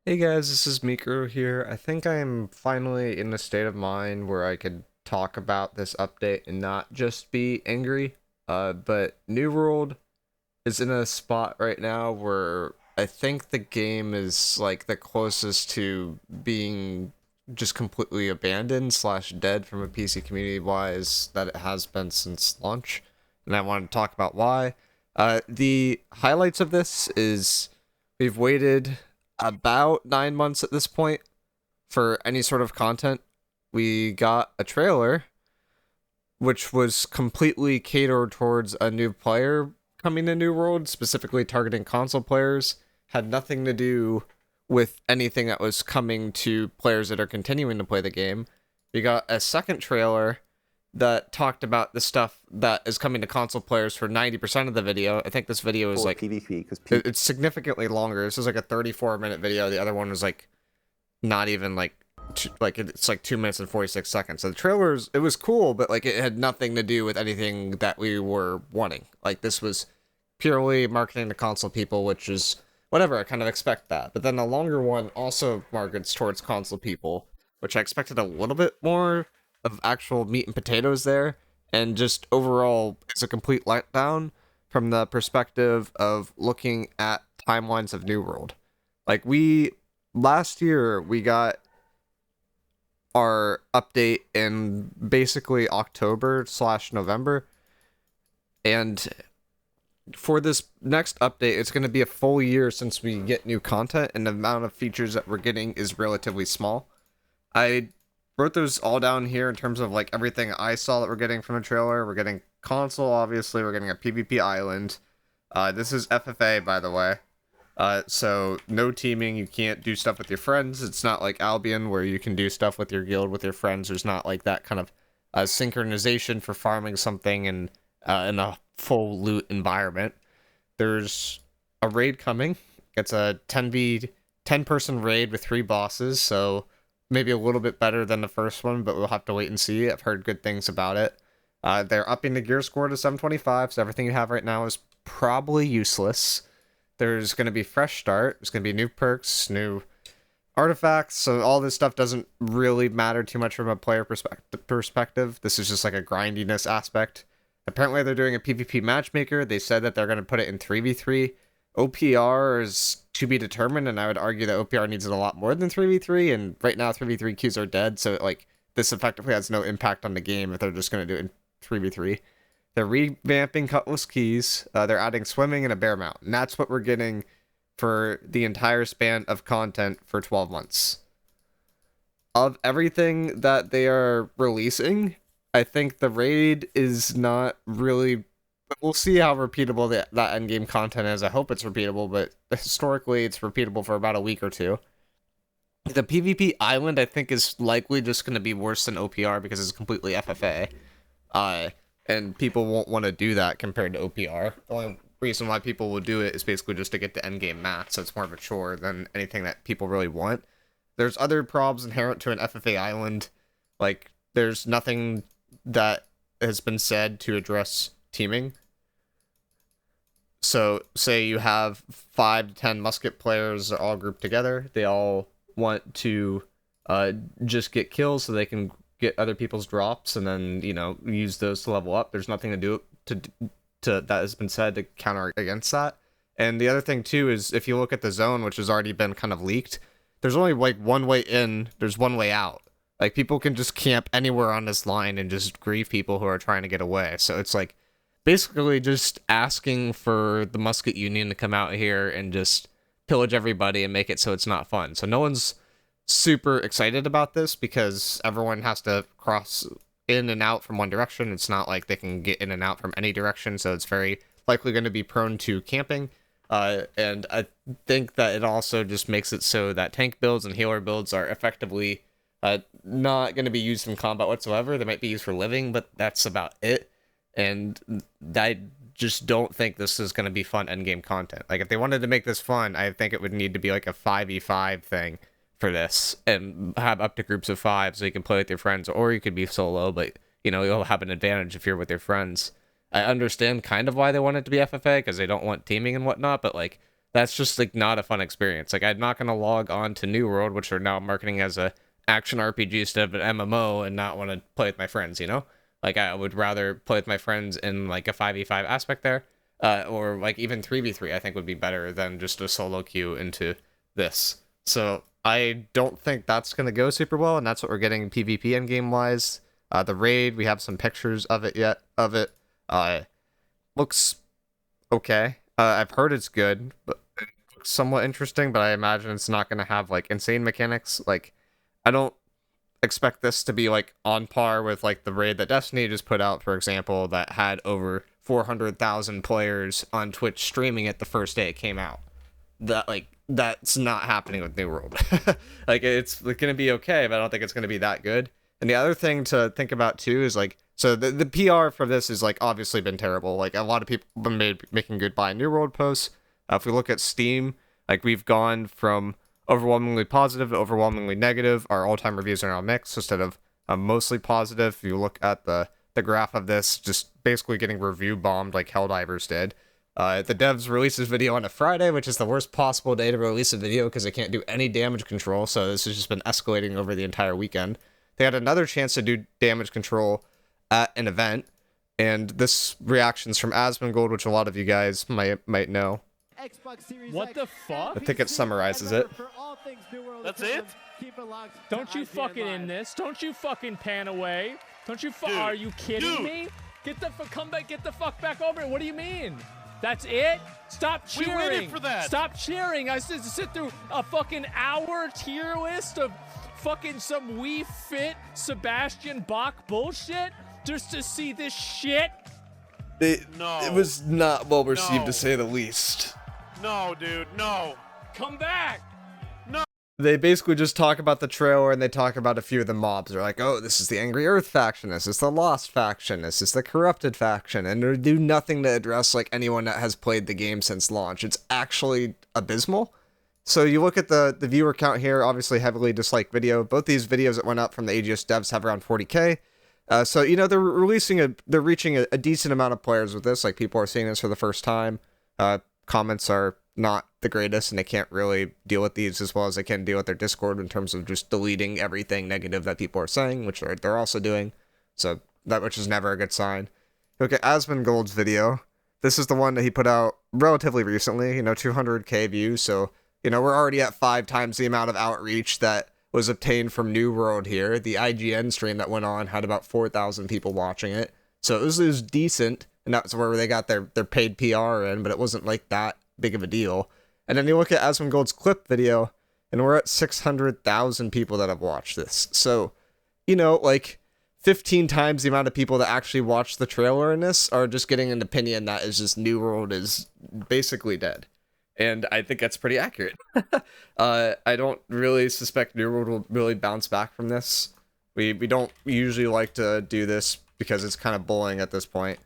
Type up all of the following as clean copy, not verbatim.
Hey guys, this is miicrow here. I think I'm finally in a state of mind where I could talk about this update and not just be angry. But New World is in a spot right now where I think the game is like the closest to being just completely abandoned slash dead from a PC community wise that it has been since launch. And I wanted to talk about why. The highlights of this is we've waited about 9 months at this point for any sort of content. We got a trailer, which was completely catered towards a new player coming to New World, specifically targeting console players, had nothing to do with anything that was coming to players that are continuing to play the game. We got a second trailer that talked about the stuff that is coming to console players for 90% of the video. I think this video is For like PvP because it's significantly longer. This is like a 34-minute video. The other one was like not even like it's like 2 minutes and 46 seconds. So the trailers, it was cool, but like it had nothing to do with anything that we were wanting. Like this was purely marketing to console people, which is whatever. I kind of expect that. But then the longer one also markets towards console people, which I expected a little bit more of actual meat and potatoes there, and just overall it's a complete letdown from the perspective of looking at timelines of New World. Like we last year we got our update in basically October slash November, and for this next update it's going to be a full year since we get new content, and the amount of features that we're getting is relatively small. I wrote those all down here in terms of like everything I saw that we're getting from the trailer. We're getting console, obviously. We're getting a PvP island. This is FFA, by the way. So no teaming. You can't do stuff with your friends. It's not like Albion where you can do stuff with your guild with your friends. There's not like that kind of synchronization for farming something and in a full loot environment. There's a raid coming. It's a 10 person raid with 3 bosses, so maybe a little bit better than the first one, but we'll have to wait and see. I've heard good things about it. They're upping the gear score to 725, so everything you have right now is probably useless. There's going to be fresh start. There's going to be new perks, new artifacts, so all this stuff doesn't really matter too much from a player perspective. This is just like a grindiness aspect. Apparently they're doing a PvP matchmaker. They said that they're going to put it in 3v3. OPR is to be determined, and I would argue that OPR needs it a lot more than 3v3, and right now 3v3 queues are dead, so like this effectively has no impact on the game if they're just going to do it in 3v3. They're revamping Cutlass Keys, they're adding swimming and a bear mount, and that's what we're getting for the entire span of content for 12 months. Of everything that they are releasing, I think the raid is not really. We'll see how repeatable that endgame content is. I hope it's repeatable, but historically it's repeatable for about a week or two. The PvP island, I think, is likely just going to be worse than OPR because it's completely FFA. And people won't want to do that compared to OPR. The only reason why people will do it is basically just to get the endgame mats, so it's more of a chore than anything that people really want. There's other problems inherent to an FFA island. Like, there's nothing that has been said to address teaming. So, say you have 5 to 10 musket players all grouped together. They all want to just get kills so they can get other people's drops and then, use those to level up. There's nothing to do to that has been said to counter against that. And the other thing too is if you look at the zone, which has already been kind of leaked, there's only like one way in, there's one way out. Like people can just camp anywhere on this line and just grieve people who are trying to get away. So it's like basically just asking for the Musket Union to come out here and just pillage everybody and make it so it's not fun. So no one's super excited about this because everyone has to cross in and out from one direction. It's not like they can get in and out from any direction, so it's very likely going to be prone to camping. And I think that it also just makes it so that tank builds and healer builds are effectively not going to be used in combat whatsoever. They might be used for living, but that's about it. And I just don't think this is going to be fun endgame content. Like, if they wanted to make this fun, I think it would need to be like a 5v5 thing for this and have up to groups of 5 so you can play with your friends, or you could be solo, but you'll have an advantage if you're with your friends. I understand kind of why they want it to be FFA because they don't want teaming and whatnot, but like That's just like not a fun experience. Like I'm not gonna log on to New World, which are now marketing as a action RPG instead of an MMO, and not want to play with my friends. You know, like I would rather play with my friends in like a 5v5 aspect there, or like even 3v3. I think would be better than just a solo queue into this. So I don't think that's gonna go super well, and that's what we're getting PvP endgame wise. The raid, we have some pictures of it yet. Looks okay. I've heard it's good, but it looks somewhat interesting, but I imagine it's not going to have, like, insane mechanics. Like, I don't expect this to be, like, on par with, like, the raid that Destiny just put out, for example, that had over 400,000 players on Twitch streaming it the first day it came out. That's not happening with New World. Like, it's going to be okay, but I don't think it's going to be that good. And the other thing to think about too is like, so the PR for this is like obviously been terrible. Like a lot of people have been making goodbye New World posts. If we look at Steam, like we've gone from overwhelmingly positive to overwhelmingly negative. Our all-time reviews are now mixed instead of mostly positive. If you look at the graph of this, just basically getting review bombed like Helldivers did. The devs released this video on a Friday, which is the worst possible day to release a video because they can't do any damage control. So this has just been escalating over the entire weekend. They had another chance to do damage control at an event, and this reaction's from Asmongold, which a lot of you guys might know. What the fuck? I think it summarizes it. That's it? Don't you fucking in this? Don't you fucking pan away? Don't you are you kidding me? Get the come back, get the fuck back over it. What do you mean? That's it? Stop cheering. We waited for that. Stop cheering. I said to sit through a fucking hour tier list of fucking some Wii Fit Sebastian Bach bullshit just to see this shit. No. It was not well received, No. to say the least. No, dude, no. Come back. They basically just talk about the trailer, and they talk about a few of the mobs. They're like, oh, this is the Angry Earth faction, this is the Lost faction, this is the Corrupted faction, and they do nothing to address like anyone that has played the game since launch. It's actually abysmal. So you look at the viewer count here, obviously heavily disliked video. Both these videos that went up from the AGS devs have around 40k. So, you know, they're reaching a decent amount of players with this. Like, people are seeing this for the first time. Comments are not the greatest, and they can't really deal with these as well as they can deal with their Discord in terms of just deleting everything negative that people are saying, which they're also doing. So, which is never a good sign. Look at Asmongold's video. This is the one that he put out relatively recently, you know, 200k views, so, you know, we're already at 5 times the amount of outreach that was obtained from New World here. The IGN stream that went on had about 4,000 people watching it. So it was decent, and that's where they got their paid PR in, but it wasn't like that big of a deal. And then you look at Asmongold's clip video, and we're at 600,000 people that have watched this. So, you know, like 15 times the amount of people that actually watched the trailer in this are just getting an opinion that is just New World is basically dead. And I think that's pretty accurate. I don't really suspect New World will really bounce back from this. We don't usually like to do this because it's kind of bullying at this point.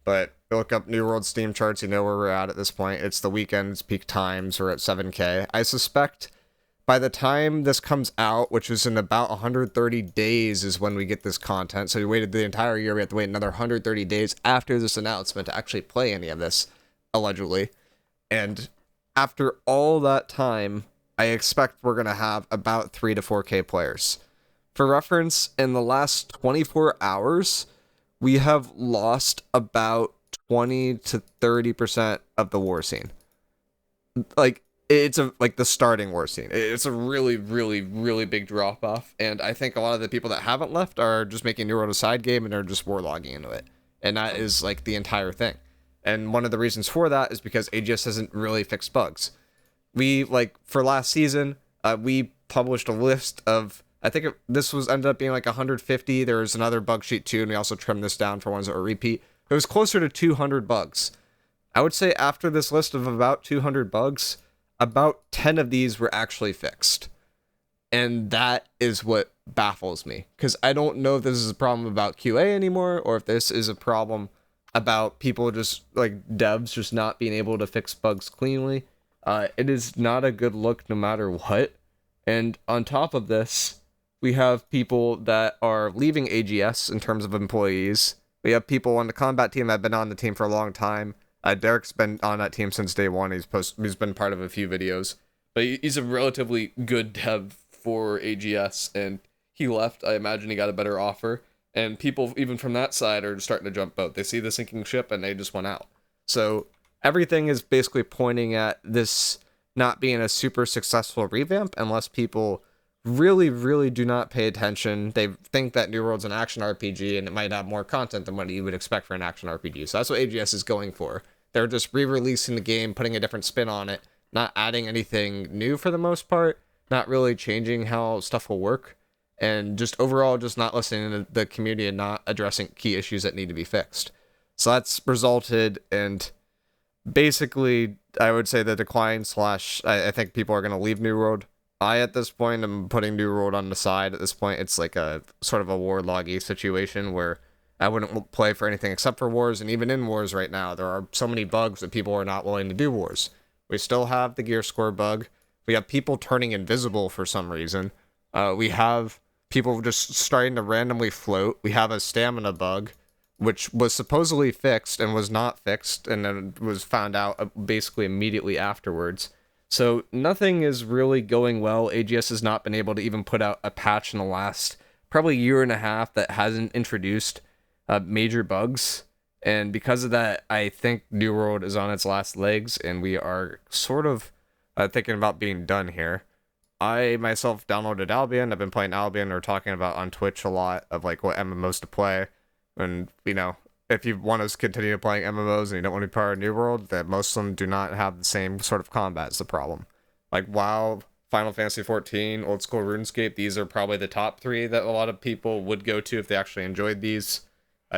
But look up New World Steam charts, you know where we're at this point. It's the weekend's peak times. We're at 7k. I suspect by the time this comes out, which is in about 130 days is when we get this content. So we waited the entire year. We have to wait another 130 days after this announcement to actually play any of this, allegedly. And after all that time, I expect we're going to have about 3 to 4k players. For reference, in the last 24 hours, we have lost about 20 to 30% of the war scene. Like, it's like the starting war scene. It's a really, really, really big drop off. And I think a lot of the people that haven't left are just making New World a side game and are just warlogging into it. And that is like the entire thing. And one of the reasons for that is because AGS hasn't really fixed bugs. We, like, for last season, we published a list of, I think this ended up being like 150. There was another bug sheet too, and we also trimmed this down for ones that were repeat. It was closer to 200 bugs. I would say after this list of about 200 bugs, about 10 of these were actually fixed. And that is what baffles me, because I don't know if this is a problem about QA anymore, or if this is a problem about people just, like, devs just not being able to fix bugs cleanly. It is not a good look no matter what. And on top of this, we have people that are leaving AGS in terms of employees. We have people on the combat team that have been on the team for a long time. Derek's been on that team since day one. He's been part of a few videos, but he's a relatively good dev for AGS, and he left. I imagine he got a better offer, and people even from that side are starting to jump boat. They see the sinking ship and they just went out. So everything is basically pointing at this not being a super successful revamp unless people really, really do not pay attention. They think that New World's an action RPG and it might have more content than what you would expect for an action RPG. So that's what AGS is going for. They're just re-releasing the game, putting a different spin on it, not adding anything new for the most part, not really changing how stuff will work, and just overall just not listening to the community and not addressing key issues that need to be fixed. So that's resulted in basically, I would say, the decline slash I think people are going to leave New World. At this point, I'm putting New World on the side. At this point, it's like a sort of a warloggy situation where I wouldn't play for anything except for wars, and even in wars right now, there are so many bugs that people are not willing to do wars. We still have the gear score bug. We have people turning invisible for some reason. We have people just starting to randomly float. We have a stamina bug, which was supposedly fixed and was not fixed, and then was found out basically immediately afterwards. So nothing is really going well. AGS has not been able to even put out a patch in the last probably year and a half that hasn't introduced major bugs. And because of that, I think New World is on its last legs, and we are sort of thinking about being done here. I myself downloaded Albion. I've been playing Albion, or talking about on Twitch a lot of like what MMOs to play. And, you know, if you want to continue playing MMOs and you don't want to be part of New World, that most of them do not have the same sort of combat is the problem. Like WoW, Final Fantasy XIV, Old School RuneScape, these are probably the top three that a lot of people would go to if they actually enjoyed these.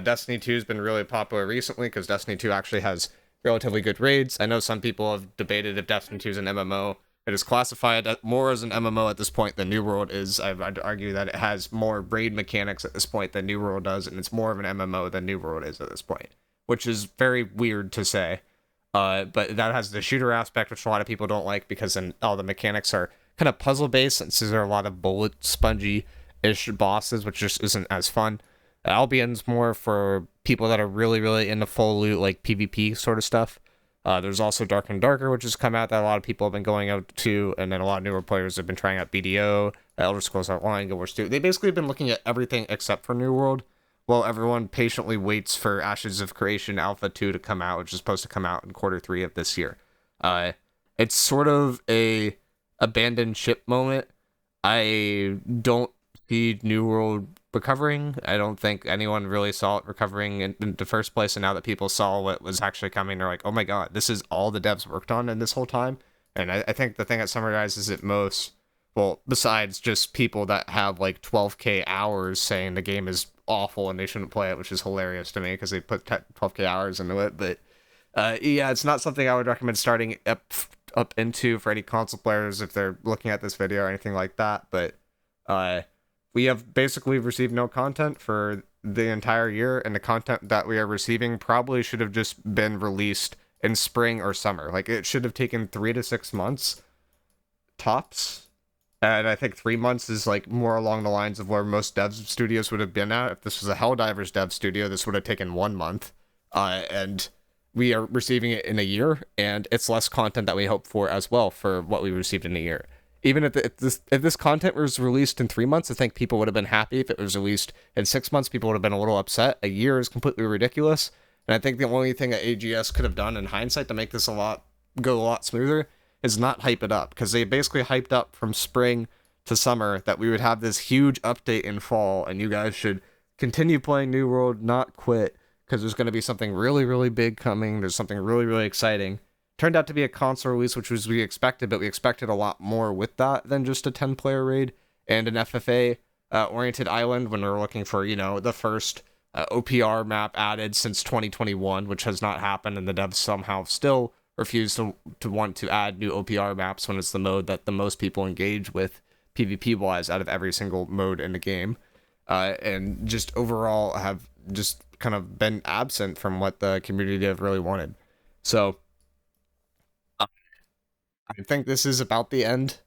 Destiny 2 has been really popular recently because Destiny 2 actually has relatively good raids. I know some people have debated if Destiny 2 is an MMO. It is classified more as an MMO at this point than New World is. I'd argue that it has more raid mechanics at this point than New World does, and it's more of an MMO than New World is at this point, which is very weird to say. But that has the shooter aspect, which a lot of people don't like because then all the mechanics are kind of puzzle-based, since there are a lot of bullet spongy-ish bosses, which just isn't as fun. Albion's more for people that are really, really into full loot, like PvP sort of stuff. There's also Dark and Darker, which has come out that a lot of people have been going out to, and then a lot of newer players have been trying out BDO, Elder Scrolls Online, Guild Wars 2. They basically have been looking at everything except for New World, while everyone patiently waits for Ashes of Creation Alpha 2 to come out, which is supposed to come out in Q3 of this year. It's sort of a abandoned ship moment. I don't see New World recovering. I don't think anyone really saw it recovering in the first place, and now that people saw what was actually coming, they're like, oh my god, this is all the devs worked on in this whole time. And I think the thing that summarizes it most, well, besides just people that have like 12k hours saying the game is awful and they shouldn't play it, which is hilarious to me because they put 12k hours into it, but yeah, it's not something I would recommend starting up into for any console players if they're looking at this video or anything like that. But we have basically received no content for the entire year, and the content that we are receiving probably should have just been released in spring or summer. Like, it should have taken 3 to 6 months tops, and I think 3 months is like more along the lines of where most dev studios would have been at. If this was a Helldivers dev studio, this would have taken 1 month, and we are receiving it in a year, and it's less content that we hoped for as well for what we received in a year. Even if this content was released in 3 months, I think people would have been happy. If it was released in 6 months, people would have been a little upset. A year is completely ridiculous. And I think the only thing that AGS could have done in hindsight to make this go a lot smoother is not hype it up. Because they basically hyped up from spring to summer that we would have this huge update in fall, and you guys should continue playing New World, not quit, because there's going to be something really, really big coming. There's something really, really exciting. Turned out to be a console release, which was we expected, but we expected a lot more with that than just a 10-player raid and an FFA-oriented island when we were looking for, you know, the first OPR map added since 2021, which has not happened, and the devs somehow still refuse to want to add new OPR maps when it's the mode that the most people engage with PvP-wise out of every single mode in the game, and just overall have just kind of been absent from what the community have really wanted. So I think this is about the end,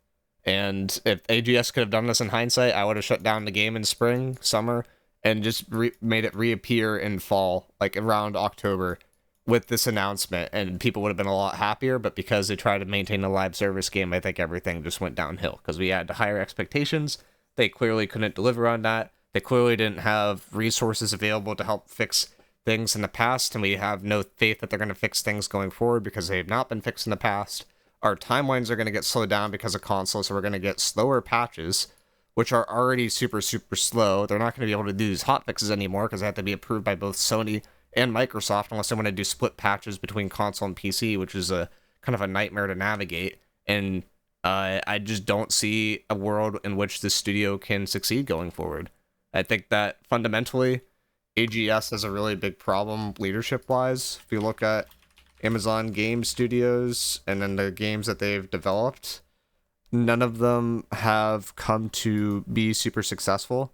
and if AGS could have done this in hindsight, I would have shut down the game in spring, summer, and just made it reappear in fall, like around October, with this announcement, and people would have been a lot happier, but because they tried to maintain a live service game, I think everything just went downhill, because we had higher expectations. They clearly couldn't deliver on that. They clearly didn't have resources available to help fix things in the past, and we have no faith that they're going to fix things going forward because they have not been fixed in the past. Our timelines are going to get slowed down because of consoles, so we're going to get slower patches, which are already super, super slow. They're not going to be able to do these hotfixes anymore because they have to be approved by both Sony and Microsoft unless they want to do split patches between console and PC, which is a kind of a nightmare to navigate. And I just don't see a world in which this studio can succeed going forward. I think that fundamentally, AGS has a really big problem leadership-wise. If you look at Amazon Game Studios and then the games that they've developed, none of them have come to be super successful.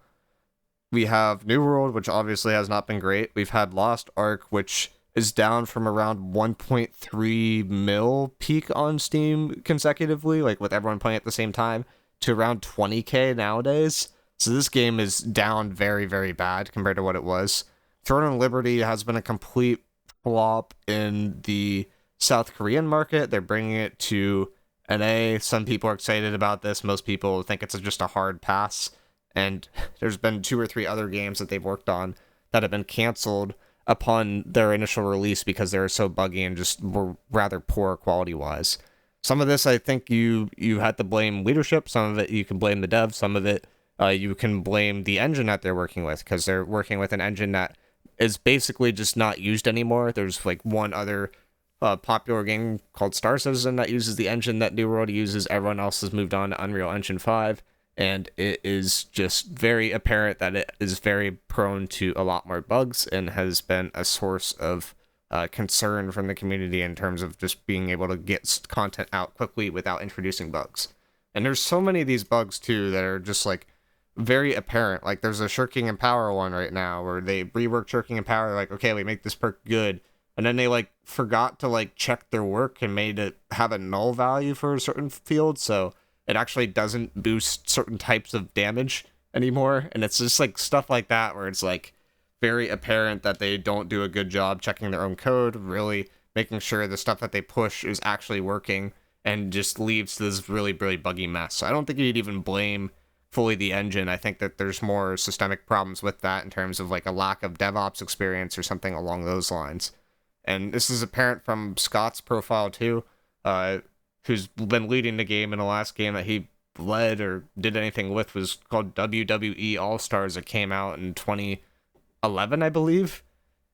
We have New World, which obviously has not been great. We've had Lost Ark, which is down from around 1.3 mil peak on Steam consecutively, like with everyone playing at the same time, to around 20k nowadays. So this game is down very, very bad compared to what it was. Throne and Liberty has been a complete flop in the South Korean market. They're bringing it to NA. Some people are excited about this. Most people think it's just a hard pass. And there's been 2 or 3 other games that they've worked on that have been canceled upon their initial release because they were so buggy and just were rather poor quality-wise. Some of this, I think you had to blame leadership. Some of it you can blame the devs. Some of it you can blame the engine that they're working with, because they're working with an engine that is basically just not used anymore. There's like one other popular game called Star Citizen that uses the engine that New World uses. Everyone else has moved on to Unreal Engine 5, and it is just very apparent that it is very prone to a lot more bugs and has been a source of concern from the community in terms of just being able to get content out quickly without introducing bugs. And there's so many of these bugs too that are just like very apparent. Like there's a Shirking and Power one right now where they reworked Shirking and Power. They're like, okay, we make this perk good, and then they like forgot to like check their work and made it have a null value for a certain field, so it actually doesn't boost certain types of damage anymore. And it's just like stuff like that where it's like very apparent that they don't do a good job checking their own code, really making sure the stuff that they push is actually working, and just leaves this really, really buggy mess. So I don't think you'd even blame fully the engine. I think that there's more systemic problems with that in terms of like a lack of DevOps experience or something along those lines. And this is apparent from Scott's profile too, who's been leading the game. In the last game that he led or did anything with was called WWE All-Stars. It came out in 2011, I believe.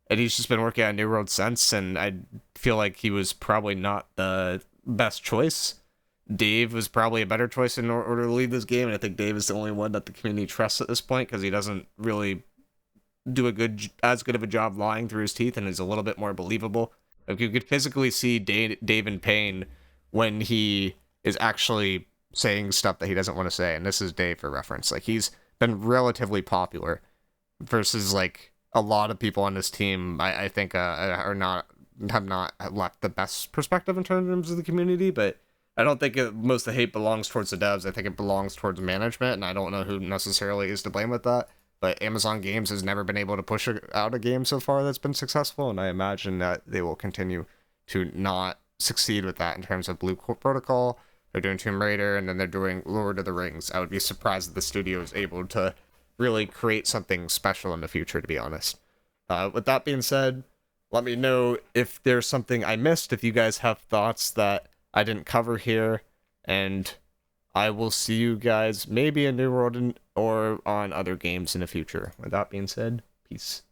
And he's just been working on New World since, and I feel like he was probably not the best choice. Dave was probably a better choice in order to lead this game, and I think Dave is the only one that the community trusts at this point, because he doesn't really do as good of a job lying through his teeth, and is a little bit more believable. Like, you could physically see Dave in pain when he is actually saying stuff that he doesn't want to say, and this is Dave for reference. Like, he's been relatively popular versus like a lot of people on this team. I think have not left the best perspective in terms of the community, but I don't think most of the hate belongs towards the devs. I think it belongs towards management, and I don't know who necessarily is to blame with that. But Amazon Games has never been able to push out a game so far that's been successful, and I imagine that they will continue to not succeed with that in terms of Blue Protocol. They're doing Tomb Raider, and then they're doing Lord of the Rings. I would be surprised if the studio is able to really create something special in the future, to be honest. With that being said, let me know if there's something I missed, if you guys have thoughts that I didn't cover here, and I will see you guys maybe in New World or on other games in the future. With that being said, peace.